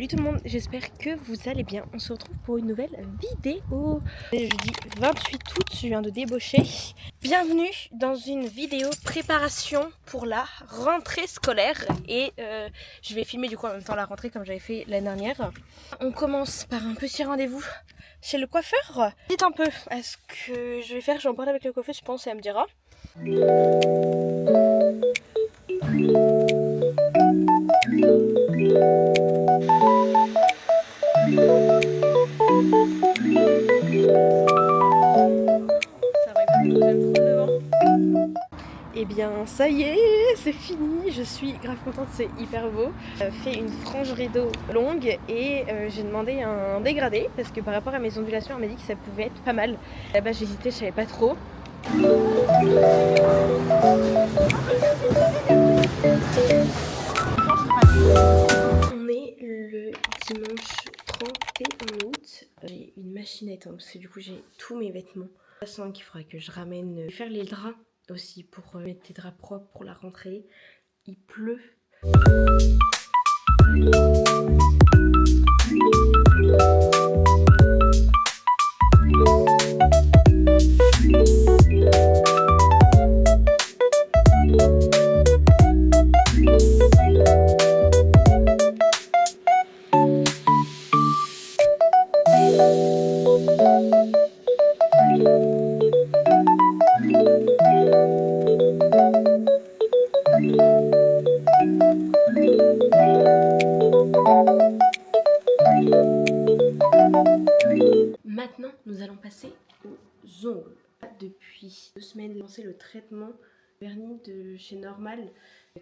Salut tout le monde, j'espère que vous allez bien. On se retrouve pour une nouvelle vidéo. Jeudi 28 août, je viens de débaucher. Bienvenue dans une vidéo préparation pour la rentrée scolaire. Et je vais filmer du coup en même temps la rentrée comme j'avais fait l'année dernière. On commence par un petit rendez-vous chez le coiffeur. Dites un peu à ce que je vais faire, je vais en parler avec le coiffeur, je pense, et elle me dira. Et bien ça y est, c'est fini, je suis grave contente, c'est hyper beau. Fait une frange rideau longue et j'ai demandé un dégradé parce que par rapport à mes ondulations, elle m'a dit que ça pouvait être pas mal. Là-bas j'hésitais, je savais pas trop. On est le dimanche 31 août. J'ai une machinette hein, parce que du coup j'ai tous mes vêtements. Je sens qu'il faudra que je ramène faire les draps aussi pour mettre des draps propres pour la rentrée. Il pleut. Maintenant, nous allons passer aux ongles. Depuis 2 semaines, j'ai lancé le traitement vernis de chez Normal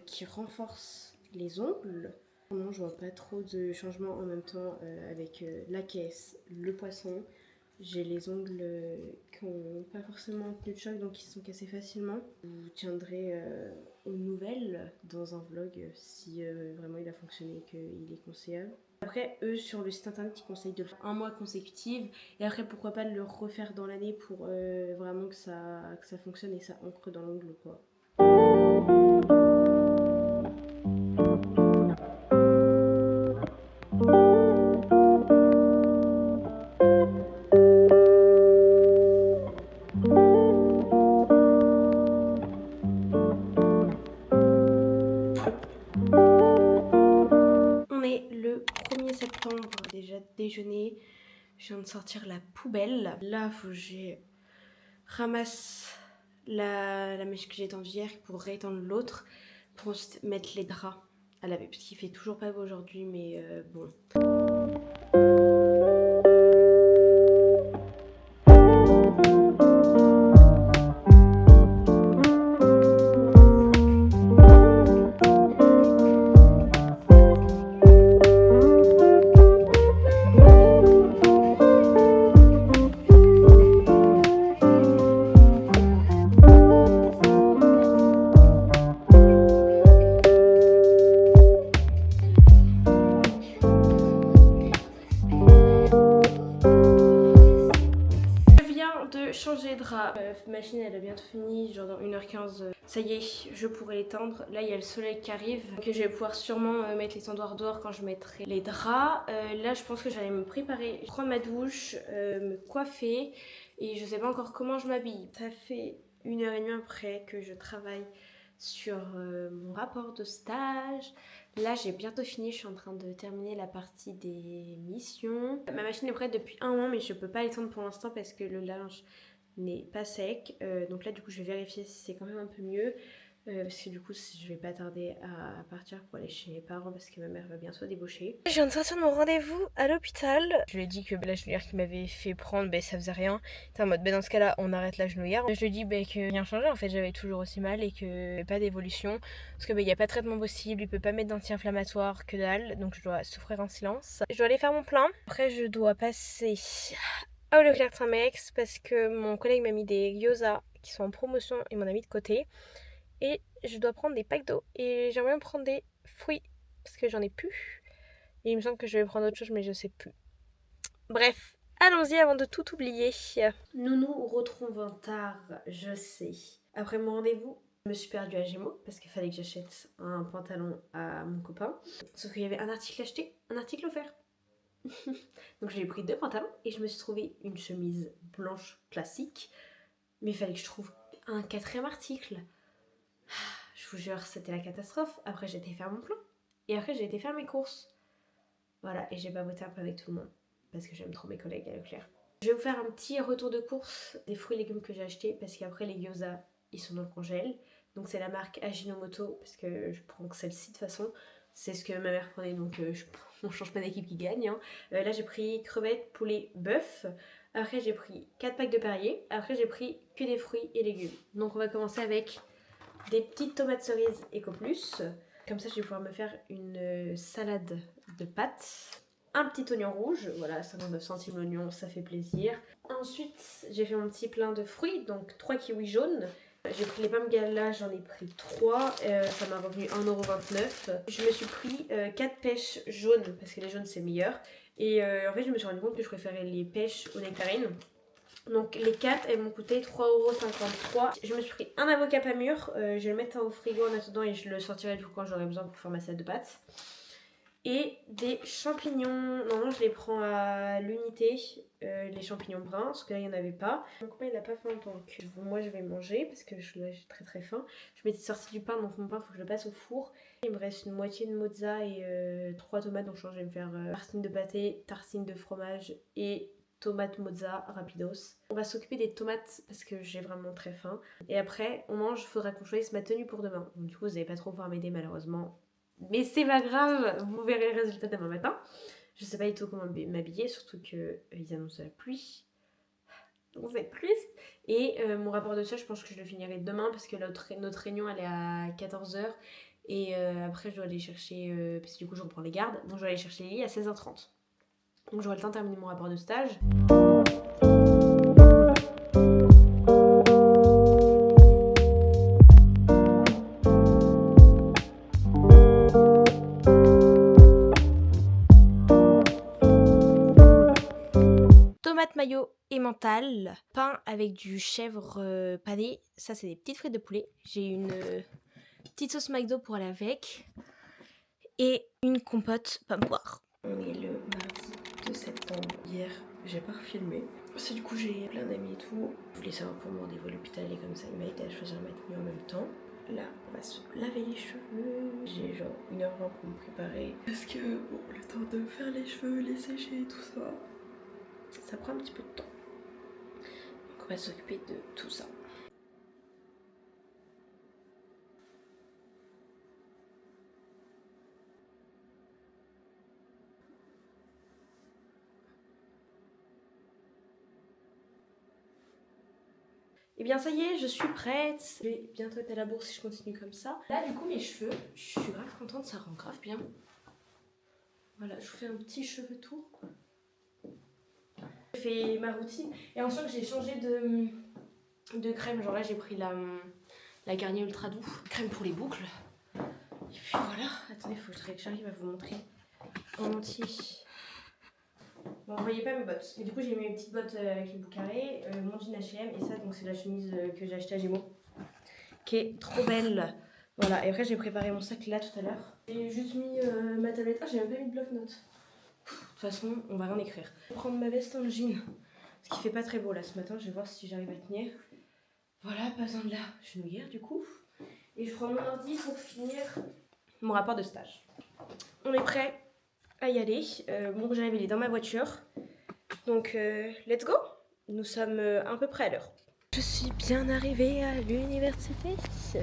qui renforce les ongles. Non, je vois pas trop de changements en même temps avec la caisse, le poisson. J'ai les ongles qui n'ont pas forcément tenu de choc, donc qui se sont cassés facilement. Je vous tiendrai aux nouvelles dans un vlog si vraiment il a fonctionné et qu'il est conseillable. Après, eux, sur le site internet, ils conseillent de le faire 1 mois consécutif. Et après, pourquoi pas de le refaire dans l'année pour vraiment que ça fonctionne et que ça ancre dans l'ongle, quoi. On est le 1er septembre, déjà déjeuner. Je viens de sortir la poubelle. Là, faut que je ramasse la mèche que j'ai étendue hier pour réétendre l'autre pour mettre les draps à laver. Parce qu'il fait toujours pas beau aujourd'hui, mais bon. Changer de drap. Machine elle a bientôt fini, genre dans 1h15. Ça y est, je pourrai l'étendre. Là il y a le soleil qui arrive. Donc je vais pouvoir sûrement mettre l'étendoir dehors quand je mettrai les draps. Là je pense que j'allais me préparer, prendre ma douche, me coiffer. Et je sais pas encore comment je m'habille. Ça fait 1h30 après que je travaille sur mon rapport de stage. Là j'ai bientôt fini, je suis en train de terminer la partie des missions. Ma machine est prête depuis 1 mois mais je peux pas l'étendre pour l'instant parce que le linge n'est pas sec. Donc là du coup je vais vérifier si c'est quand même un peu mieux. Parce que du coup je vais pas tarder à partir pour aller chez mes parents parce que ma mère va bientôt débaucher. Je viens de sortir de mon rendez-vous à l'hôpital. Je lui ai dit que la genouillère qui m'avait fait prendre, ça faisait rien. C'était en mode dans ce cas là on arrête la genouillère. Je lui ai dit que rien changé en fait, j'avais toujours aussi mal et que pas d'évolution. Parce que il n'y a pas de traitement possible, il peut pas mettre d'anti-inflammatoire, que dalle. Donc je dois souffrir en silence. Je dois aller faire mon plein. Après je dois passer au Leclerc Saint-Mex parce que mon collègue m'a mis des gyoza qui sont en promotion, il m'en a mis de côté. Et je dois prendre des packs d'eau et j'aimerais bien prendre des fruits parce que j'en ai plus. Et il me semble que je vais prendre autre chose mais je sais plus. Bref, allons-y avant de tout oublier. Nous nous retrouvons tard, je sais. Après mon rendez-vous, Je me suis perdue à Gémeaux parce qu'il fallait que j'achète un pantalon à mon copain. Sauf qu'il y avait un article acheté, un article offert. Donc j'ai pris 2 pantalons et je me suis trouvé une chemise blanche classique. Mais il fallait que je trouve un 4e article. Je vous jure, c'était la catastrophe. Après j'ai été faire mon plan. Et après j'ai été faire mes courses. Voilà, et j'ai baboté un peu avec tout le monde. Parce que j'aime trop mes collègues à Leclerc. Je vais vous faire un petit retour de course des fruits et légumes que j'ai achetés. Parce qu'après les gyoza, ils sont dans le congèle. Donc c'est la marque Ajinomoto. Parce que je prends que celle-ci de toute façon. C'est ce que ma mère prenait, donc on change pas d'équipe qui gagne. Hein. Là j'ai pris crevettes, poulet, bœuf. Après j'ai pris 4 packs de Perrier. Après j'ai pris que des fruits et légumes. Donc on va commencer avec des petites tomates cerises Eco Plus. Comme ça je vais pouvoir me faire une salade de pâtes. Un petit oignon rouge, voilà 59 centimes l'oignon, ça fait plaisir. Ensuite j'ai fait mon petit plein de fruits, donc 3 kiwis jaunes. J'ai pris les pommes gala, j'en ai pris 3, ça m'a revenu 1,29 €. Je me suis pris 4 pêches jaunes, parce que les jaunes c'est meilleur. Et en fait je me suis rendu compte que je préférais les pêches aux nectarines. Donc les 4 elles m'ont coûté 3,53 €. Je me suis pris un avocat pas mûr, je vais le mettre au frigo en attendant et je le sortirai du coup quand j'aurai besoin pour faire ma salade de pâtes. Et des champignons, normalement je les prends à l'unité, les champignons bruns, parce que là il n'y en avait pas. Mon copain il n'a pas faim donc moi je vais manger parce que là j'ai très très faim. Je m'étais sorti du pain donc mon pain il faut que je le passe au four. Il me reste une moitié de mozza et 3 tomates donc je vais me faire tartine de pâté, tartine de fromage et tomate mozza rapidos. On va s'occuper des tomates parce que j'ai vraiment très faim. Et après on mange, il faudra qu'on choisisse ma tenue pour demain. Donc, du coup vous n'allez pas trop pouvoir m'aider malheureusement. Mais c'est pas grave, vous verrez le résultat demain matin. Je sais pas du tout comment m'habiller, surtout qu'ils annoncent la pluie. Donc c'est triste. Et mon rapport de stage, je pense que je le finirai demain parce que notre réunion elle est à 14 h. Et après je dois aller chercher, parce que du coup je reprends les gardes, donc je dois aller chercher Lily à 16h30. Donc j'aurai le temps de terminer mon rapport de stage. Tomate mayo et mental, pain avec du chèvre pané, ça c'est des petites frites de poulet. J'ai une petite sauce McDo pour aller avec et une compote pomme poire. On est le mardi 2 septembre. Hier, j'ai pas refilmé parce que du coup j'ai plein d'amis et tout. Je voulais savoir pour mon rendez-vous à l'hôpital et comme ça il m'a aidé à choisir ma tenue en même temps. Là, on va se laver les cheveux. J'ai genre 1h20 pour me préparer parce que bon, le temps de faire les cheveux, les sécher et tout ça, ça prend un petit peu de temps. Donc on va s'occuper de tout ça. Et bien ça y est, je suis prête. Je vais bientôt être à la bourse si je continue comme ça. Là du coup mes cheveux, je suis grave contente, ça rend grave bien. Voilà, je vous fais un petit cheveu tour. J'ai fait ma routine et ensuite j'ai changé de crème. Genre là j'ai pris la Garnier Ultra Doux, crème pour les boucles. Et puis voilà, attendez, il faut que j'arrive à vous montrer en entier. Bon, vous voyez pas mes bottes. Et du coup j'ai mis mes petites bottes avec les bouts carrés, mon jean H&M et ça donc c'est la chemise que j'ai achetée à Gémeaux. Qui est trop belle. Voilà, et après j'ai préparé mon sac là tout à l'heure. J'ai juste mis ma tablette. Ah, j'ai même pas mis de bloc-notes. De toute façon, on va rien écrire. Je vais prendre ma veste en jean. Ce qui fait pas très beau là ce matin. Je vais voir si j'arrive à tenir. Voilà, pas besoin de la genouillère du coup. Et je prends mon ordi pour finir mon rapport de stage. On est prêt à y aller. Mon rouge à lèvres il est dans ma voiture. Donc, let's go. Nous sommes à peu près à l'heure. Je suis bien arrivée à l'université,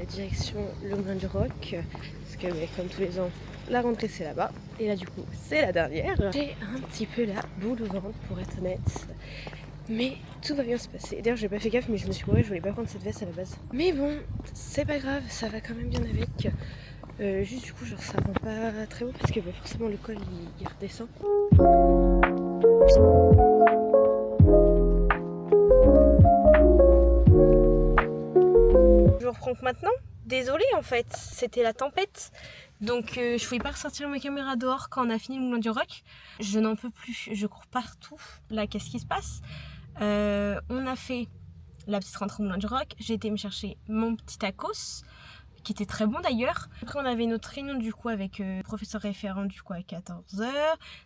direction le Moulin du Roc, parce que comme tous les ans, la rentrée c'est là-bas, et là du coup c'est la dernière. J'ai un petit peu la boule au ventre pour être honnête, mais tout va bien se passer. D'ailleurs j'ai pas fait gaffe mais je me suis bourrée, je voulais pas prendre cette veste à la base. Mais bon, c'est pas grave, ça va quand même bien avec. Juste du coup genre ça rend pas très beau parce que forcément le col il redescend. Je reprends que maintenant. Désolée en fait, c'était la tempête. Donc je pouvais pas ressortir ma caméra dehors quand on a fini le Moulin du Roc. Je n'en peux plus, je cours partout. Là, qu'est-ce qui se passe? On a fait la petite rentrée au Moulin du Roc. J'ai été me chercher mon petit tacos, qui était très bon d'ailleurs. Après, on avait notre réunion du coup avec le professeur référent du coup à 14h.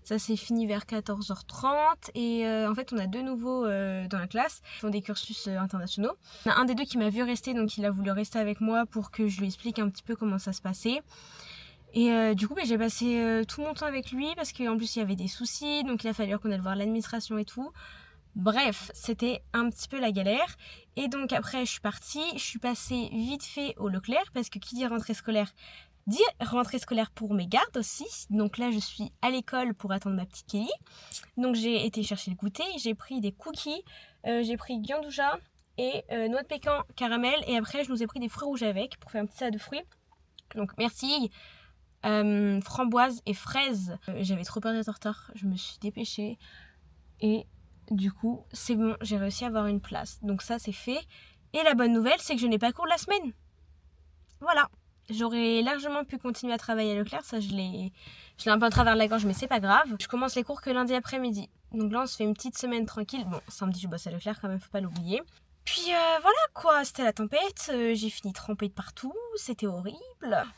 Ça s'est fini vers 14h30. Et en fait, on a 2 nouveaux dans la classe qui font des cursus internationaux. Il y en a un des 2 qui m'a vu rester, donc il a voulu rester avec moi pour que je lui explique un petit peu comment ça se passait. Et du coup, j'ai passé tout mon temps avec lui parce qu'en plus, il y avait des soucis. Donc, il a fallu qu'on aille voir l'administration et tout. Bref, c'était un petit peu la galère. Et donc après, je suis partie. Je suis passée vite fait au Leclerc parce que qui dit rentrée scolaire dit rentrée scolaire pour mes gardes aussi. Donc là, je suis à l'école pour attendre ma petite Kelly. Donc j'ai été chercher le goûter. J'ai pris des cookies. J'ai pris Gandouja et noix de pécan caramel. Et après, je nous ai pris des fruits rouges avec pour faire un petit salade de fruits. Donc merci. Framboise et fraises. J'avais trop peur d'être en retard. Je me suis dépêchée. Et du coup, c'est bon, j'ai réussi à avoir une place. Donc ça, c'est fait. Et la bonne nouvelle, c'est que je n'ai pas cours la semaine. Voilà. J'aurais largement pu continuer à travailler à Leclerc. Ça, je l'ai un peu à travers la gorge, mais c'est pas grave. Je commence les cours que lundi après-midi. Donc là, on se fait une petite semaine tranquille. Bon, samedi, je bosse à Leclerc quand même, faut pas l'oublier. Puis voilà quoi, c'était la tempête. J'ai fini trempée de partout. C'était horrible.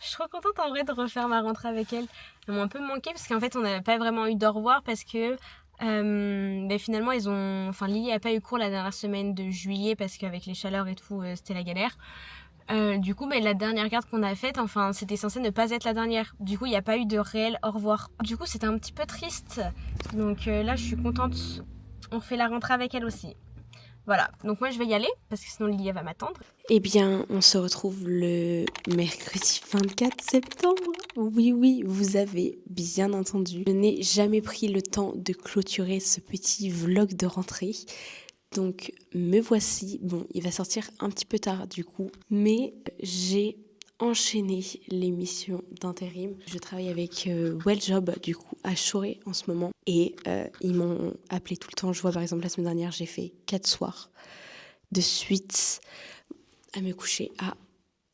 Je suis trop contente en vrai de refaire ma rentrée avec elle. Elles m'ont un peu manqué parce qu'en fait, on n'avait pas vraiment eu d'au revoir parce que finalement Lily a pas eu cours la dernière semaine de juillet parce qu'avec les chaleurs et tout c'était la galère. Du coup la dernière garde qu'on a faite, c'était censé ne pas être la dernière. Du coup il n'y a pas eu de réel au revoir. Du coup c'était un petit peu triste. Donc là je suis contente. On fait la rentrée avec elle aussi. Voilà, donc moi je vais y aller parce que sinon Lilia va m'attendre. Eh bien, on se retrouve le mercredi 24 septembre. Oui, vous avez bien entendu. Je n'ai jamais pris le temps de clôturer ce petit vlog de rentrée. Donc, me voici. Bon, il va sortir un petit peu tard du coup, mais j'ai enchaîné l'émission d'intérim. Je travaille avec Welljob du coup à Choré en ce moment et ils m'ont appelé tout le temps. Je vois par exemple la semaine dernière, j'ai fait 4 soirs de suite à me coucher à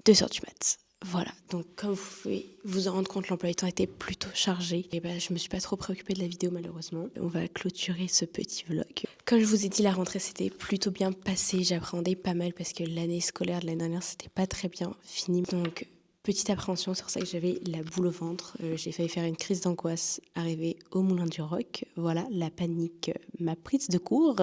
2h du mat. Voilà, donc comme vous pouvez vous en rendre compte, l'emploi du temps était plutôt chargé. Et je me suis pas trop préoccupée de la vidéo malheureusement. On va clôturer ce petit vlog. Comme je vous ai dit, la rentrée s'était plutôt bien passée. J'appréhendais pas mal parce que l'année scolaire de l'année dernière, c'était pas très bien fini. Donc, petite appréhension, c'est pour ça que j'avais la boule au ventre. J'ai failli faire une crise d'angoisse arrivée au Moulin du Roc. Voilà, la panique m'a prise de court.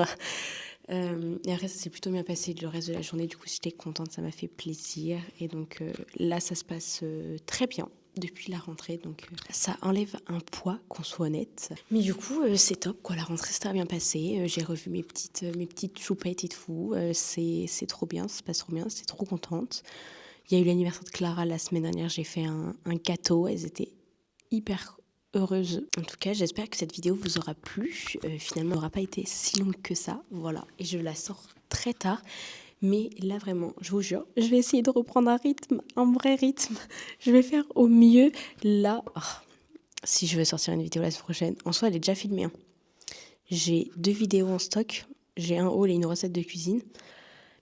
Et après ça s'est plutôt bien passé le reste de la journée, du coup j'étais contente, ça m'a fait plaisir et donc là ça se passe très bien depuis la rentrée, donc ça enlève un poids, qu'on soit honnête, mais du coup c'est top quoi, la rentrée s'est très bien passée, j'ai revu mes petites choupettes et tout, c'est trop bien, ça se passe trop bien, c'est trop contente. Il y a eu l'anniversaire de Clara la semaine dernière, j'ai fait un gâteau, elles étaient hyper heureuse. En tout cas, j'espère que cette vidéo vous aura plu. Finalement, elle n'aura pas été si longue que ça. Voilà. Et je la sors très tard. Mais là, vraiment, je vous jure, je vais essayer de reprendre un rythme, un vrai rythme. Je vais faire au mieux. Là, si je veux sortir une vidéo la semaine prochaine, en soi, elle est déjà filmée. J'ai 2 vidéos en stock. J'ai un haul et une recette de cuisine.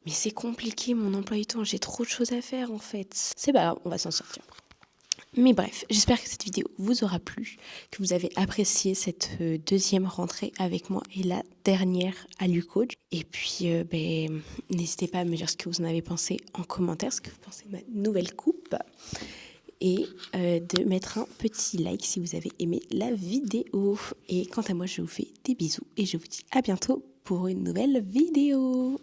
Mais c'est compliqué, mon emploi du temps. J'ai trop de choses à faire, en fait. C'est pas grave, on va s'en sortir. Mais bref, j'espère que cette vidéo vous aura plu, que vous avez apprécié cette deuxième rentrée avec moi et la dernière à l'UCoach. Et puis, n'hésitez pas à me dire ce que vous en avez pensé en commentaire, ce que vous pensez de ma nouvelle coupe. Et de mettre un petit like si vous avez aimé la vidéo. Et quant à moi, je vous fais des bisous et je vous dis à bientôt pour une nouvelle vidéo.